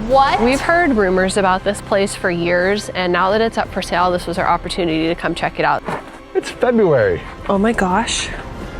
What? We've heard rumors about this place for years, and now that it's up for sale, this was our opportunity to come check it out. It's February. Oh my gosh.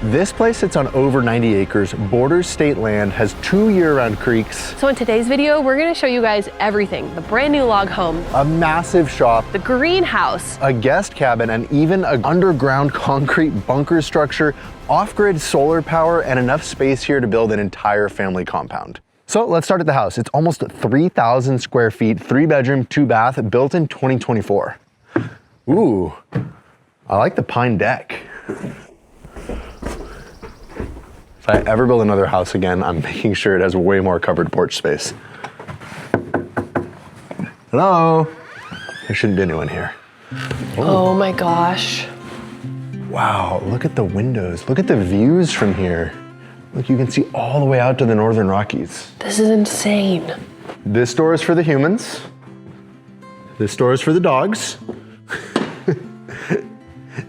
This place sits on over 90 acres, borders state land, has 2 year-round creeks. So in today's video, we're gonna show you guys everything. The brand new log home, A massive shop, the greenhouse, a guest cabin, and even an underground concrete bunker structure, off-grid solar power, and enough space here to build an entire family compound. So let's start at the house. It's almost 3,000 square feet, 3-bedroom, 2-bath, built in 2024. Ooh, I like the pine deck. If I ever build another house again, I'm making sure it has way more covered porch space. Hello? There shouldn't be anyone here. Oh my gosh. Wow, look at the windows. Look at the views from here. Look, you can see all the way out to the Northern Rockies. This is insane. This door is for the humans. This door is for the dogs.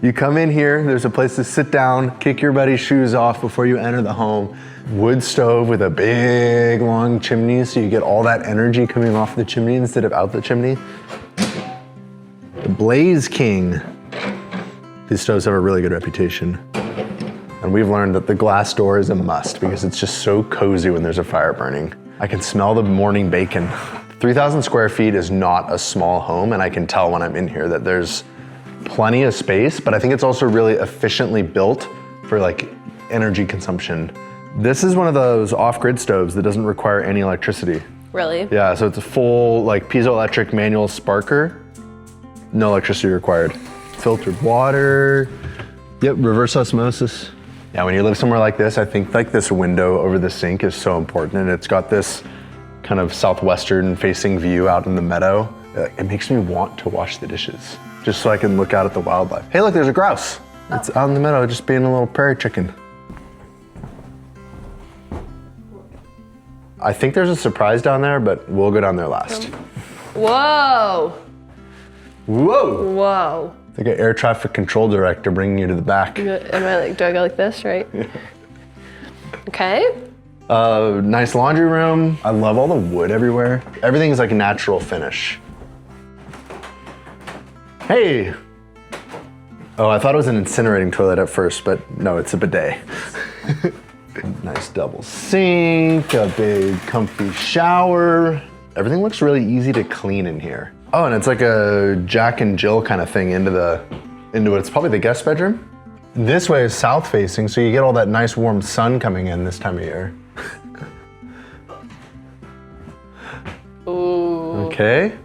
You come in here, there's a place to sit down, kick your buddy's shoes off before you enter the home. Wood stove with a big long chimney so you get all that energy coming off the chimney instead of out the chimney. The Blaze King. These stoves have a really good reputation. And we've learned that the glass door is a must because it's just so cozy when there's a fire burning. I can smell the morning bacon. 3,000 square feet is not a small home, and I can tell when I'm in here that there's plenty of space, but I think it's also really efficiently built for like energy consumption. This is one of those off-grid stoves that doesn't require any electricity. Really? Yeah, so it's a full like piezoelectric manual sparker, no electricity required. Filtered water, yep, reverse osmosis. Yeah, when you live somewhere like this, I think like this window over the sink is so important, and it's got this kind of southwestern facing view out in the meadow. It makes me want to wash the dishes, just so I can look out at the wildlife. Hey, look, there's a grouse. It's out in the meadow, just being a little prairie chicken. I think there's a surprise down there, but we'll go down there last. Whoa. Whoa. Whoa. It's like an air traffic control director bringing you to the back. Am I like, do I go like this, right? Yeah. Okay. Nice laundry room. I love all the wood everywhere. Everything's like a natural finish. Hey. Oh, I thought it was an incinerating toilet at first, but no, it's a bidet. Nice double sink, a big comfy shower. Everything looks really easy to clean in here. Oh, and it's like a Jack and Jill kind of thing into what it's probably the guest bedroom. This way is south facing, so you get all that nice warm sun coming in this time of year. Ooh. Okay.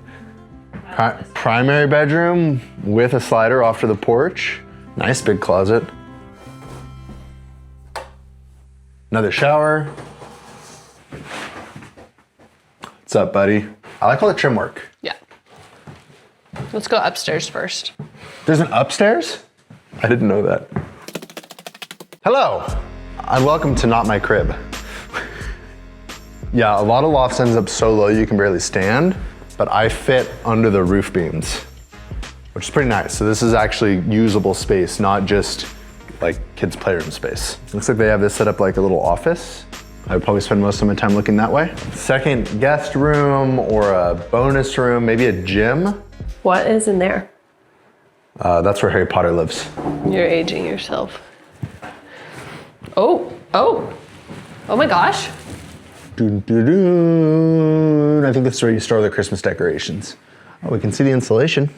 Primary bedroom with a slider off to the porch. Nice big closet. Another shower. What's up, buddy? I like all the trim work. Yeah. Let's go upstairs first. There's an upstairs? I didn't know that. Hello, and welcome to Not My Crib. Yeah, a lot of lofts ends up so low you can barely stand, but I fit under the roof beams, which is pretty nice. So this is actually usable space, not just like kids' playroom space. Looks like they have this set up like a little office. I would probably spend most of my time looking that way. Second guest room or a bonus room, maybe a gym. What is in there? That's where Harry Potter lives. You're aging yourself. Oh my gosh. Dun, dun, dun. I think this is where you store the Christmas decorations. Oh, we can see the insulation.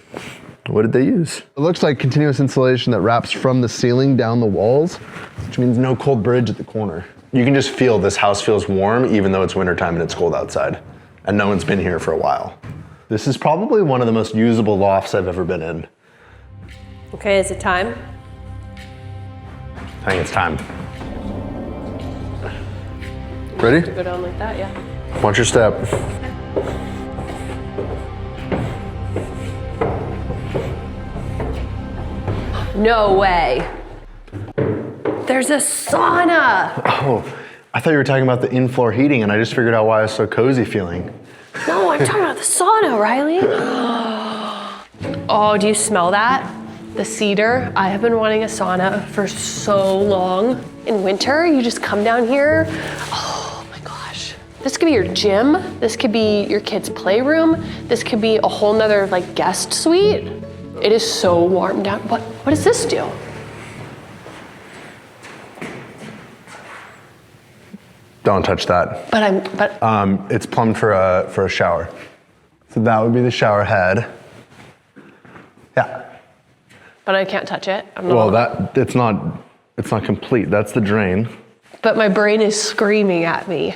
What did they use? It looks like continuous insulation that wraps from the ceiling down the walls, which means no cold bridge at the corner. You can just feel this house feels warm even though it's wintertime and it's cold outside. And no one's been here for a while. This is probably one of the most usable lofts I've ever been in. Okay, is it time? I think it's time. Ready? Go down like that, yeah. Watch your step. No way. There's a sauna. Oh, I thought you were talking about the in-floor heating and I just figured out why I was so cozy feeling. No, I'm talking about the sauna, Riley. Oh, do you smell that? The cedar. I have been wanting a sauna for so long. In winter, you just come down here. Oh my gosh. This could be your gym. This could be your kid's playroom. This could be a whole nother like guest suite. It is so warm down. What does this do? Don't touch that. But it's plumbed for a shower. So that would be the shower head. Yeah. But I can't touch it. Well, it's not complete. That's the drain. But my brain is screaming at me.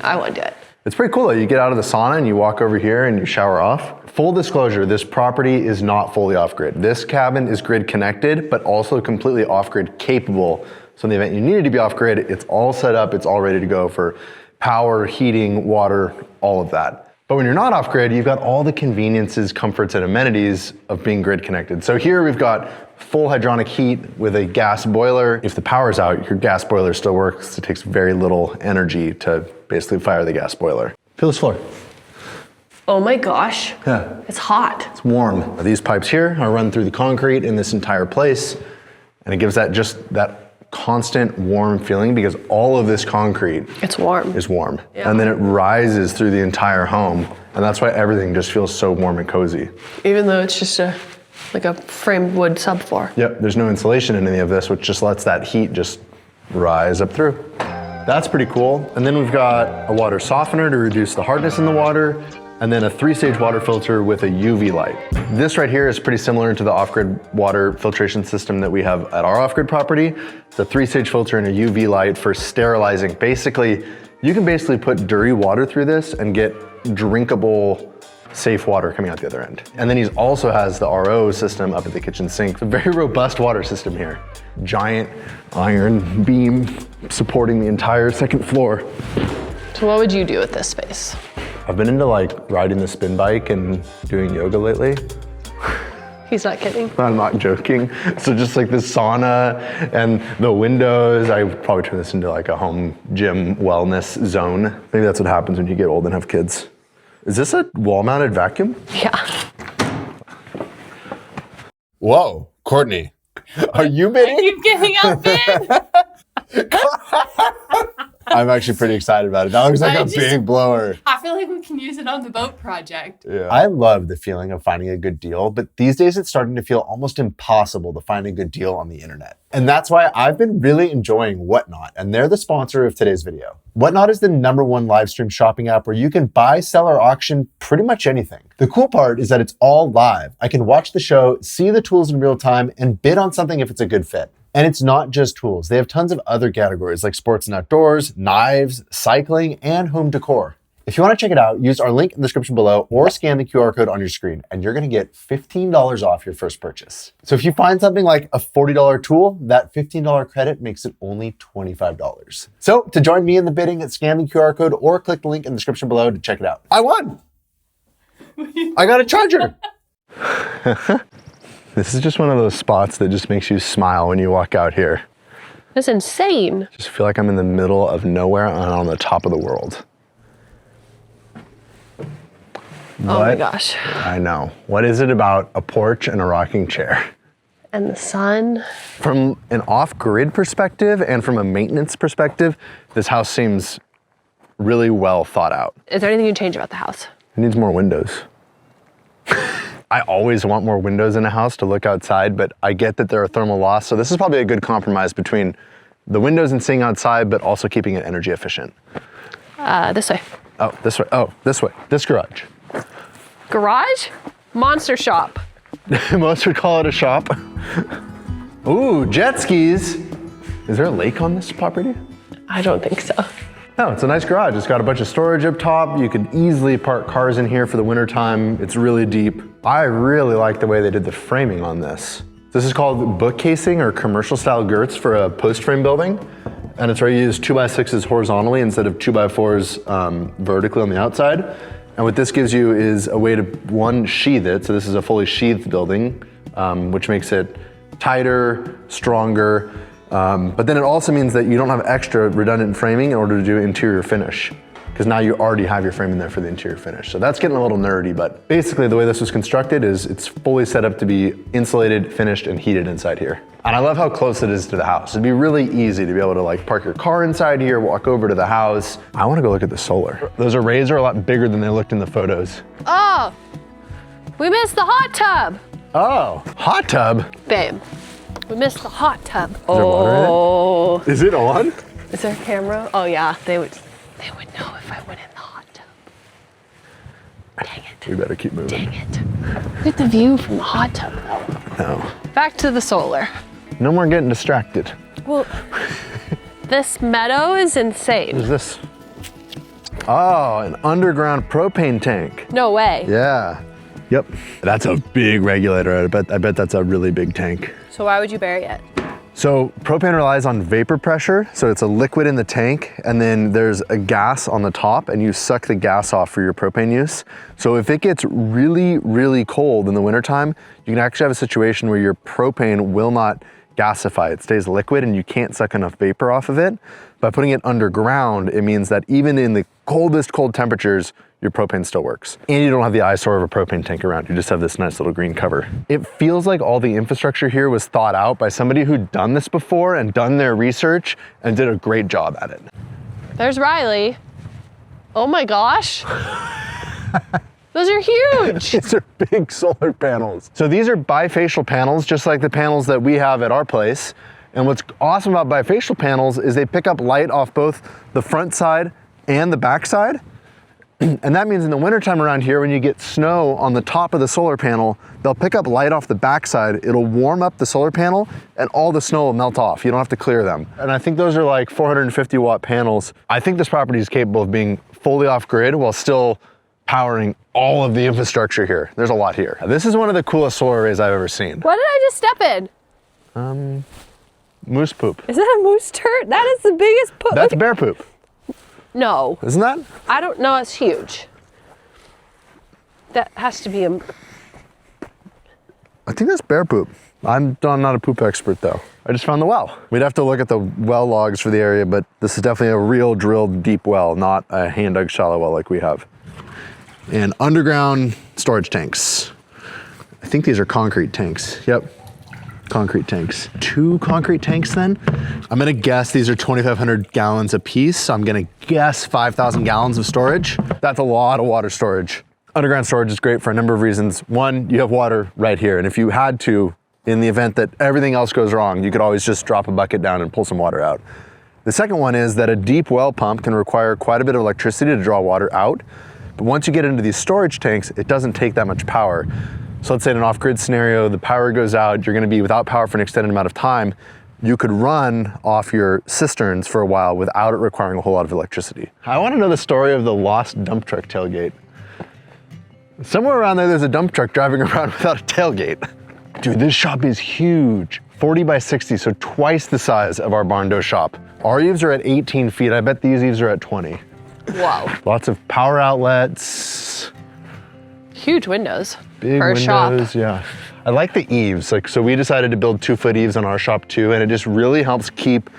I want to do it. It's pretty cool though. You get out of the sauna and you walk over here and you shower off. Full disclosure, this property is not fully off-grid. This cabin is grid connected, but also completely off-grid capable. So in the event you needed to be off-grid, it's all set up, it's all ready to go for power, heating, water, all of that. But when you're not off-grid, you've got all the conveniences, comforts, and amenities of being grid connected. So here we've got full hydronic heat with a gas boiler. If the power's out, your gas boiler still works. It takes very little energy to basically fire the gas boiler. Feel this floor. Oh my gosh. Yeah. It's hot. It's warm. These pipes here are run through the concrete in this entire place, and it gives that constant warm feeling because all of this concrete is warm. Yeah. And then it rises through the entire home, and that's why everything just feels so warm and cozy. Even though it's just like a framed wood subfloor. Yep, there's no insulation in any of this, which just lets that heat just rise up through. That's pretty cool. And then we've got a water softener to reduce the hardness in the water, and then a 3-stage water filter with a UV light. This right here is pretty similar to the off-grid water filtration system that we have at our off-grid property. It's a 3-stage filter and a UV light for sterilizing. Basically, you can put dirty water through this and get drinkable, safe water coming out the other end. And then he also has the RO system up at the kitchen sink. It's a very robust water system here. Giant iron beam supporting the entire second floor. So what would you do with this space? I've been into like riding the spin bike and doing yoga lately. He's not kidding. I'm not joking. So just like the sauna and the windows, I would probably turn this into like a home gym wellness zone. Maybe that's what happens when you get old and have kids. Is this a wall-mounted vacuum? Yeah. Whoa, Courtney, are you bidding? I keep getting outbid. I'm actually pretty excited about it. That looks like big blower. I feel like we can use it on the boat project. Yeah. I love the feeling of finding a good deal, but these days it's starting to feel almost impossible to find a good deal on the internet. And that's why I've been really enjoying Whatnot, and they're the sponsor of today's video. Whatnot is the #1 live stream shopping app where you can buy, sell, or auction pretty much anything. The cool part is that it's all live. I can watch the show, see the tools in real time, and bid on something if it's a good fit. And it's not just tools. They have tons of other categories like sports and outdoors, knives, cycling, and home decor. If you want to check it out, use our link in the description below or scan the QR code on your screen, and you're going to get $15 off your first purchase. So if you find something like a $40 tool, that $15 credit makes it only $25. So to join me in the bidding, scan the QR code or click the link in the description below to check it out. I won! I got a charger! This is just one of those spots that just makes you smile when you walk out here. That's insane. Just feel like I'm in the middle of nowhere and on the top of the world. Oh my gosh. I know. What is it about a porch and a rocking chair? And the sun. From an off-grid perspective and from a maintenance perspective, this house seems really well thought out. Is there anything you'd change about the house? It needs more windows. I always want more windows in a house to look outside, but I get that there are thermal loss, so this is probably a good compromise between the windows and seeing outside, but also keeping it energy efficient. This way. Oh, this way. Oh, this way. This garage. Garage? Monster shop. Most would call it a shop. Ooh, jet skis. Is there a lake on this property? I don't think so. No, it's a nice garage. It's got a bunch of storage up top. You could easily park cars in here for the winter time. It's really deep. I really like the way they did the framing on this. This is called book casing or commercial style girts for a post frame building. And it's where you use 2x6s horizontally instead of 2x4s vertically on the outside. And what this gives you is a way to, one, sheathe it. So this is a fully sheathed building, which makes it tighter, stronger. But then it also means that you don't have extra redundant framing in order to do interior finish, because now you already have your frame in there for the interior finish. So that's getting a little nerdy, but basically the way this was constructed is it's fully set up to be insulated, finished, and heated inside here. And I love how close it is to the house. It'd be really easy to be able to like park your car inside here, walk over to the house. I wanna go look at the solar. Those arrays are a lot bigger than they looked in the photos. Oh, we missed the hot tub. Oh, hot tub? Babe, we missed the hot tub. there water in it? Oh, Is it on? is there a camera? Oh yeah, they would know if I went in the hot tub. Dang it. We better keep moving. Dang it. Look at the view from the hot tub. No. Back to the solar. No more getting distracted. Well, this meadow is insane. What is this? Oh, an underground propane tank. No way. Yeah. Yep. That's a big regulator. I bet that's a really big tank. So why would you bury it? So propane relies on vapor pressure. So it's a liquid in the tank, and then there's a gas on the top, and you suck the gas off for your propane use. So if it gets really, really cold in the wintertime, you can actually have a situation where your propane will not gasify. It stays liquid and you can't suck enough vapor off of it. By putting it underground, it means that even in the coldest cold temperatures, your propane still works. And you don't have the eyesore of a propane tank around. You just have this nice little green cover. It feels like all the infrastructure here was thought out by somebody who'd done this before and done their research and did a great job at it. There's Riley. Oh my gosh. Those are huge. These are big solar panels. So these are bifacial panels, just like the panels that we have at our place. And what's awesome about bifacial panels is they pick up light off both the front side and the back side. And that means in the wintertime around here, when you get snow on the top of the solar panel, they'll pick up light off the backside. It'll warm up the solar panel and all the snow will melt off. You don't have to clear them. And I think those are like 450 watt panels. I think this property is capable of being fully off grid while still powering all of the infrastructure here. There's a lot here. This is one of the coolest solar arrays I've ever seen. What did I just step in? Moose poop. Is that a moose turd? That is the biggest poop. That's bear poop. No. Isn't that? I don't know, it's huge. That has to be a... I think that's bear poop. I'm not a poop expert though. I just found the well. We'd have to look at the well logs for the area, but this is definitely a real drilled deep well, not a hand dug shallow well like we have. And underground storage tanks. I think these are concrete tanks. Yep, concrete tanks. 2 concrete tanks then. I'm gonna guess these are 2,500 gallons a piece. So I'm gonna guess 5,000 gallons of storage. That's a lot of water storage. Underground storage is great for a number of reasons. One, you have water right here. And if you had to, in the event that everything else goes wrong, you could always just drop a bucket down and pull some water out. The second one is that a deep well pump can require quite a bit of electricity to draw water out. But once you get into these storage tanks, it doesn't take that much power. So let's say in an off-grid scenario, the power goes out, you're gonna be without power for an extended amount of time. You could run off your cisterns for a while without it requiring a whole lot of electricity. I wanna know the story of the lost dump truck tailgate. Somewhere around there's a dump truck driving around without a tailgate. Dude, this shop is huge. 40 by 60, so twice the size of our barn door shop. Our eaves are at 18 feet. I bet these eaves are at 20. Wow. Lots of power outlets. Huge windows. Big for a windows, shop. yeah. I like the eaves. So we decided to build 2-foot eaves on our shop too, and it just really helps keep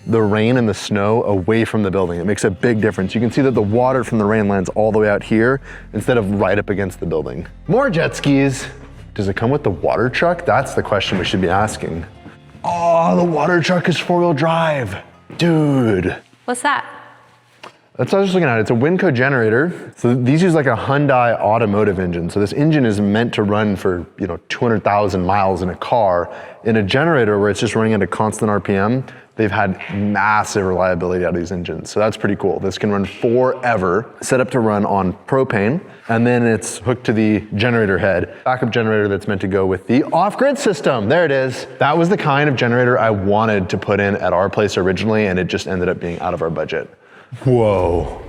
the rain and the snow away from the building. It makes a big difference. You can see that the water from the rain lands all the way out here instead of right up against the building. More jet skis. Does it come with the water truck? That's the question we should be asking. Oh, the water truck is 4-wheel drive. Dude. What's that? That's what I was just looking at. It's a Winco generator. So these use like a Hyundai automotive engine. So this engine is meant to run for 200,000 miles in a car. In a generator where it's just running at a constant RPM, they've had massive reliability out of these engines. So that's pretty cool. This can run forever, set up to run on propane, and then it's hooked to the generator head, backup generator that's meant to go with the off-grid system. There it is. That was the kind of generator I wanted to put in at our place originally, and it just ended up being out of our budget. Whoa.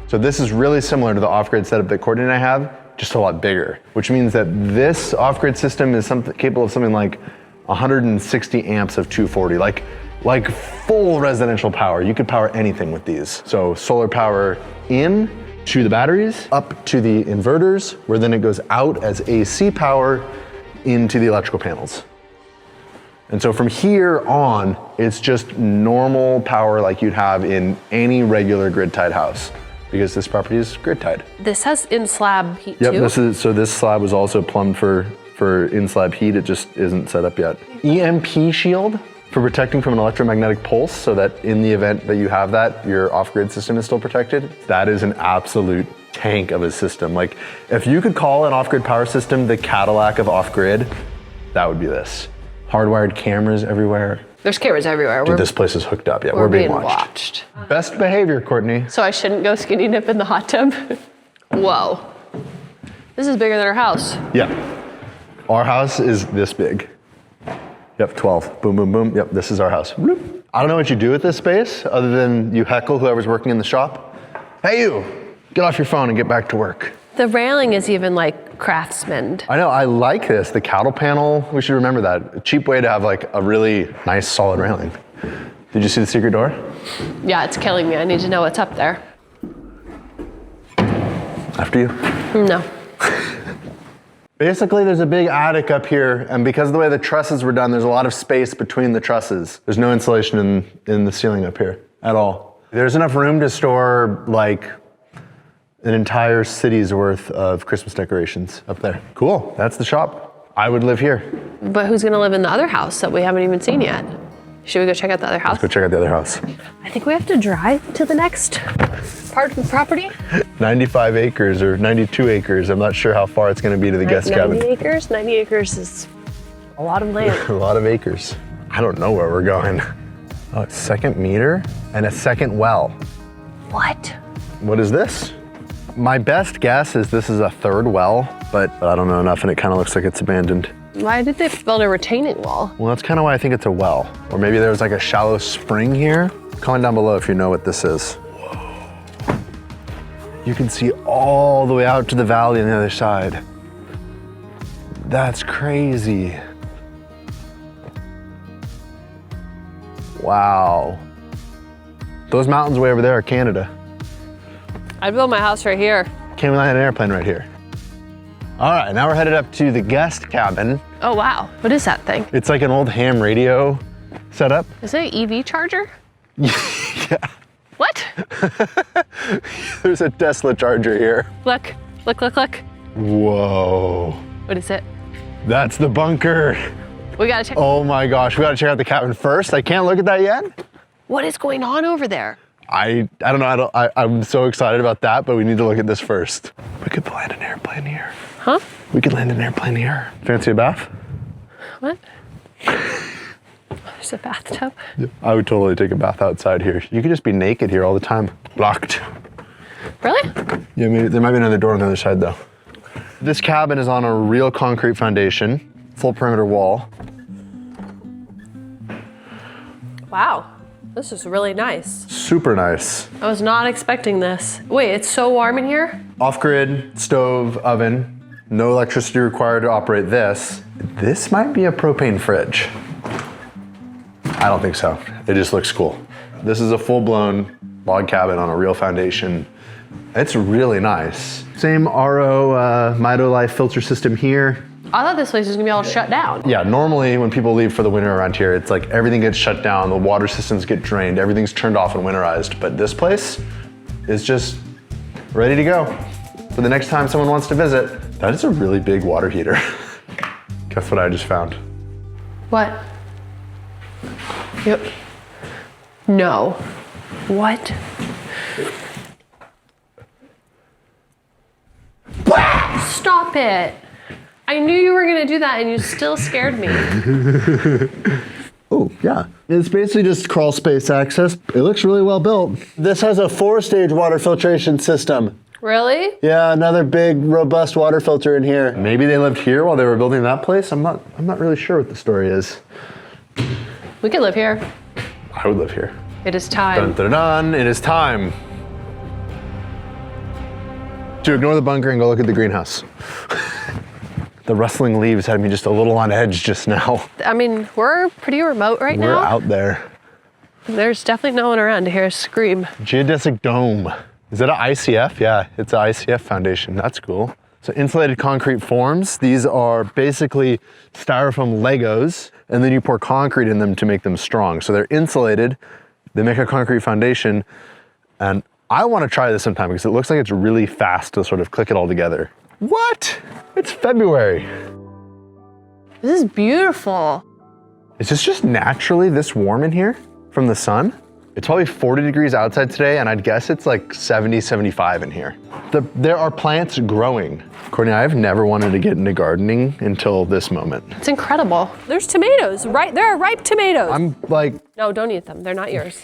So this is really similar to the off-grid setup that Courtney and I have, just a lot bigger, which means that this off-grid system is capable of something like 160 amps of 240, like full residential power. You could power anything with these. So solar power in to the batteries, up to the inverters, where then it goes out as AC power into the electrical panels. And so from here on, it's just normal power like you'd have in any regular grid-tied house, because this property is grid-tied. This has in-slab heat Yep, too? this slab was also plumbed for for in-slab heat. It just isn't set up yet. EMP shield for protecting from an electromagnetic pulse, so that in the event that you have that, your off-grid system is still protected. That is an absolute tank of a system. Like, if you could call an off-grid power system the Cadillac of off-grid, that would be this. Hardwired cameras everywhere. There's cameras everywhere. Dude, this place is hooked up. Yeah, we're being watched. Best behavior, Courtney. So I shouldn't go skinny dip in the hot tub? Whoa. This is bigger than our house. Yeah. Our house is this big. Yep, 12. Boom, boom, boom. Yep, this is our house. Bloop. I don't know what you do with this space other than you heckle whoever's working in the shop. Hey, you, get off your phone and get back to work. The railing is even like craftsman. I know, I like this. The cattle panel, we should remember that. A cheap way to have like a really nice solid railing. Did you see the secret door? Yeah, it's killing me. I need to know what's up there. After you. No. Basically, there's a big attic up here, and because of the way the trusses were done, there's a lot of space between the trusses. There's no insulation in the ceiling up here at all. There's enough room to store like an entire city's worth of Christmas decorations up there. Cool, that's the shop. I would live here. But who's gonna live in the other house that we haven't even seen yet? Should we go check out the other house? Let's go check out the other house. I think we have to drive to the next part of the property. 95 acres or 92 acres. I'm not sure how far it's gonna be to the guest cabin. 90 acres? 90 acres is a lot of land. A lot of acres. I don't know where we're going. Oh, a second meter and a second well. What? What is this? My best guess is this is a third well, but I don't know enough and it kind of looks like it's abandoned. Why did they build a retaining wall? Well, that's kind of why I think it's a well. Or maybe there was like a shallow spring here. Comment down below if you know what this is. Whoa. You can see all the way out to the valley on the other side. That's crazy. Wow. Those mountains way over there are Canada. I'd build my house right here. Can't we land an airplane right here? All right, now we're headed up to the guest cabin. Oh, wow. What is that thing? It's like an old ham radio setup. Is it an EV charger? Yeah. What? There's a Tesla charger here. Look, look, look, look. Whoa. What is it? That's the bunker. We gotta check. Oh my gosh, we gotta check out the cabin first. I can't look at that yet. What is going on over there? I don't know, I'm so excited about that, but we need to look at this first. We could land an airplane here. Huh? We could land an airplane here. Fancy a bath? What? There's a bathtub. I would totally take a bath outside here. You could just be naked here all the time. Locked. Really? Yeah, maybe there might be another door on the other side though. This cabin is on a real concrete foundation, full perimeter wall. Wow. This is really nice. Super nice. I was not expecting this. Wait, it's so warm in here? Off-grid, stove, oven, no electricity required to operate this. This might be a propane fridge. I don't think so. It just looks cool. This is a full-blown log cabin on a real foundation. It's really nice. Same RO Mito Life filter system here. I thought this place was gonna be all shut down. Yeah, normally when people leave for the winter around here, it's like everything gets shut down, the water systems get drained, everything's turned off and winterized. But this place is just ready to go for the next time someone wants to visit. That is a really big water heater. Guess what I just found? What? Yep. No. What? Stop it. I knew you were gonna do that and you still scared me. Oh, yeah. It's basically just crawl space access. It looks really well built. This has a 4-stage water filtration system. Really? Yeah, another big, robust water filter in here. Maybe they lived here while they were building that place. I'm not really sure what the story is. We could live here. I would live here. It is time. Dun, dun, dun, it is time to ignore the bunker and go look at the greenhouse. The rustling leaves had me just a little on edge just now. I mean, we're pretty remote right now. We're out there. There's definitely no one around to hear us scream. Geodesic dome. Is that an ICF? Yeah, it's an ICF foundation. That's cool. So insulated concrete forms. These are basically styrofoam Legos, and then you pour concrete in them to make them strong. So they're insulated, they make a concrete foundation, and I want to try this sometime because it looks like it's really fast to sort of click it all together. What? It's February. This is beautiful. Is this just naturally this warm in here from the sun? It's probably 40 degrees outside today, and I'd guess it's like 70, 75 in here. There are plants growing. Courtney, I've never wanted to get into gardening until this moment. It's incredible. There's tomatoes, right? There are ripe tomatoes. I'm like, No, don't eat them. They're not yours.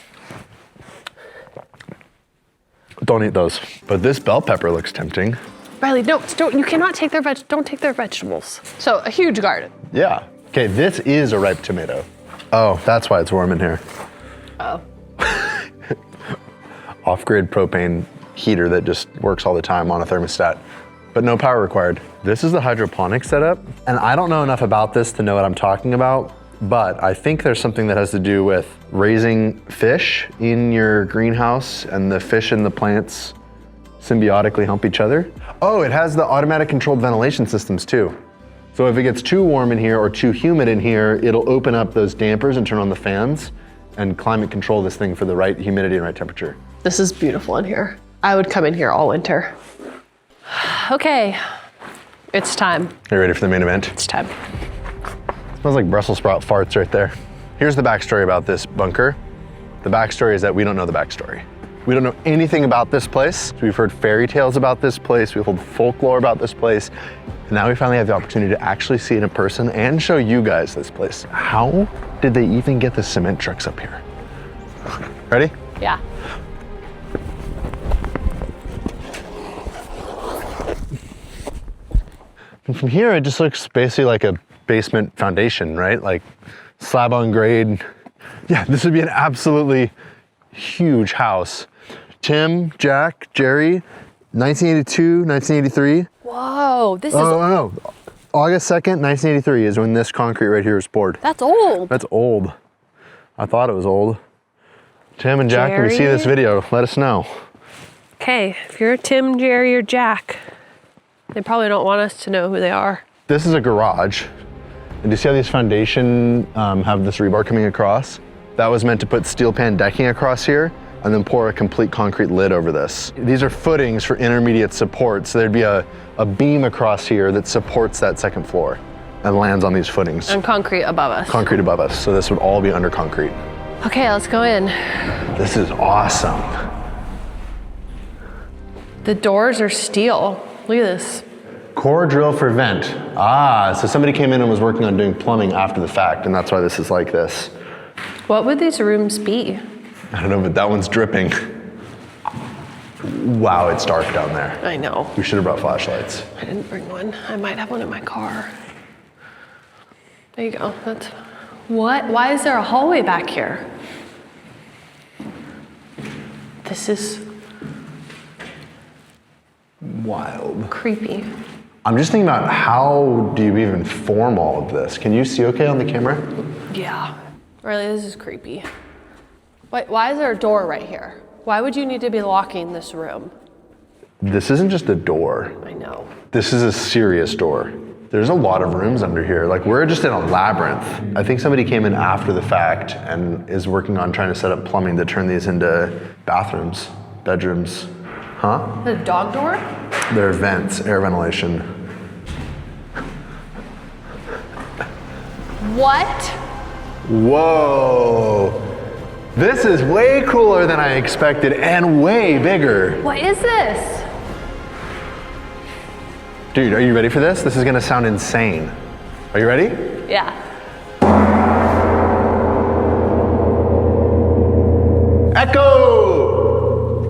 don't eat those. But this bell pepper looks tempting. Riley, no, don't. You cannot take their don't take their vegetables. So a huge garden. Yeah. Okay, this is a ripe tomato. Oh, that's why it's warm in here. Oh. Off-grid propane heater that just works all the time on a thermostat, but no power required. This is the hydroponic setup, and I don't know enough about this to know what I'm talking about, but I think there's something that has to do with raising fish in your greenhouse, and the fish and the plants symbiotically help each other. Oh, it has the automatic controlled ventilation systems too. So if it gets too warm in here or too humid in here, it'll open up those dampers and turn on the fans and climate control this thing for the right humidity and right temperature. This is beautiful in here. I would come in here all winter. Okay, it's time. Are you ready for the main event? It's time. Smells like Brussels sprout farts right there. Here's the backstory about this bunker. The backstory is that we don't know the backstory. We don't know anything about this place. We've heard fairy tales about this place. We've heard folklore about this place. And now we finally have the opportunity to actually see it in person and show you guys this place. How did they even get the cement trucks up here? Ready? Yeah. And from here, it just looks basically like a basement foundation, right? Like slab on grade. Yeah, this would be an absolutely huge house. Tim, Jack, Jerry, 1982, 1983. Whoa, this is, no. August 2nd, 1983 is when this concrete right here was poured. that's old. That's old. I thought it was old. Tim and Jack, if you see this video, let us know. Okay, if you're Tim, Jerry, or Jack, they probably don't want us to know who they are. This is a garage. And do you see how these foundation have this rebar coming across? That was meant to put steel pan decking across here and then pour a complete concrete lid over this. These are footings for intermediate support. So there'd be a beam across here that supports that second floor and lands on these footings. And concrete above us. Concrete above us. So this would all be under concrete. Okay, let's go in. This is awesome. The doors are steel. Look at this. Core drill for vent. Ah, so somebody came in and was working on doing plumbing after the fact, and that's why this is like this. What would these rooms be? I don't know, but that one's dripping. Wow, it's dark down there. I know. We should have brought flashlights. I didn't bring one. I might have one in my car. There you go. That's what? Why is there a hallway back here? This is Wild. creepy. I'm just thinking about how do you even form all of this? Can you see okay on the camera? Yeah. Really, this is creepy. Why is there a door right here? Why would you need to be locking this room? This isn't just a door. I know. This is a serious door. There's a lot of rooms under here. Like, we're just in a labyrinth. I think somebody came in after the fact and is working on trying to set up plumbing to turn these into bathrooms, bedrooms. Huh? The dog door? They're vents, air ventilation. What? Whoa. This is way cooler than I expected and way bigger. What is this? Dude, are you ready for this? This is gonna sound insane. Are you ready? Yeah. Echo!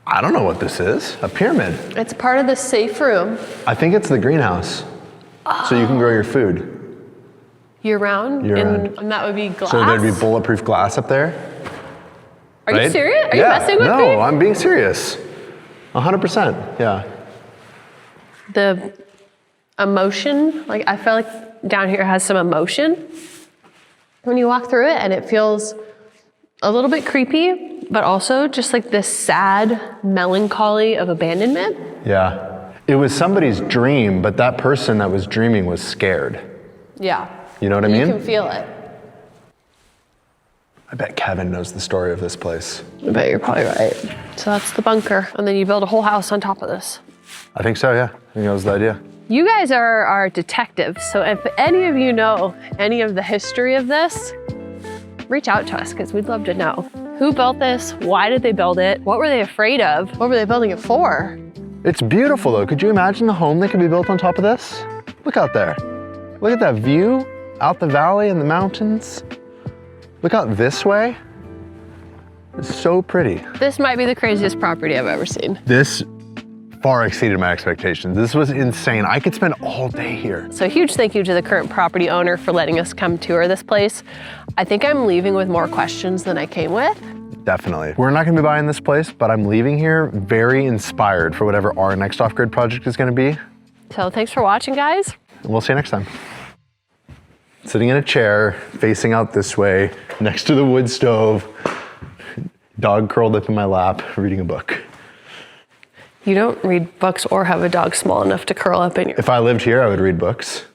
I don't know what this is. A pyramid. It's part of the safe room. I think it's the greenhouse. So you can grow your food. Year round? Year-round. And that would be glass? So there'd be bulletproof glass up there. Are right? you serious? Are you Yeah. messing with me? No, I'm being serious. 100%, yeah. The emotion, like I feel like down here has some emotion when you walk through it, and it feels a little bit creepy, but also just like this sad melancholy of abandonment. Yeah. It was somebody's dream, but that person that was dreaming was scared. Yeah. You know what I mean? You can feel it. I bet Kevin knows the story of this place. I bet you're probably right. So that's the bunker, and then you build a whole house on top of this. I think so, yeah. I think that was the idea. You guys are our detectives, so if any of you know any of the history of this, reach out to us because we'd love to know. Who built this? Why did they build it? What were they afraid of? What were they building it for? It's beautiful though. Could you imagine the home that could be built on top of this? Look out there. Look at that view out the valley and the mountains. Look out this way. It's so pretty. This might be the craziest property I've ever seen. This far exceeded my expectations. This was insane. I could spend all day here. So huge thank you to the current property owner for letting us come tour this place. I think I'm leaving with more questions than I came with. Definitely. We're not gonna be buying this place, but I'm leaving here very inspired for whatever our next off-grid project is gonna be. So thanks for watching, guys. And we'll see you next time. Sitting in a chair, facing out this way, next to the wood stove, dog curled up in my lap, reading a book. You don't read books or have a dog small enough to curl up in your... If I lived here, I would read books.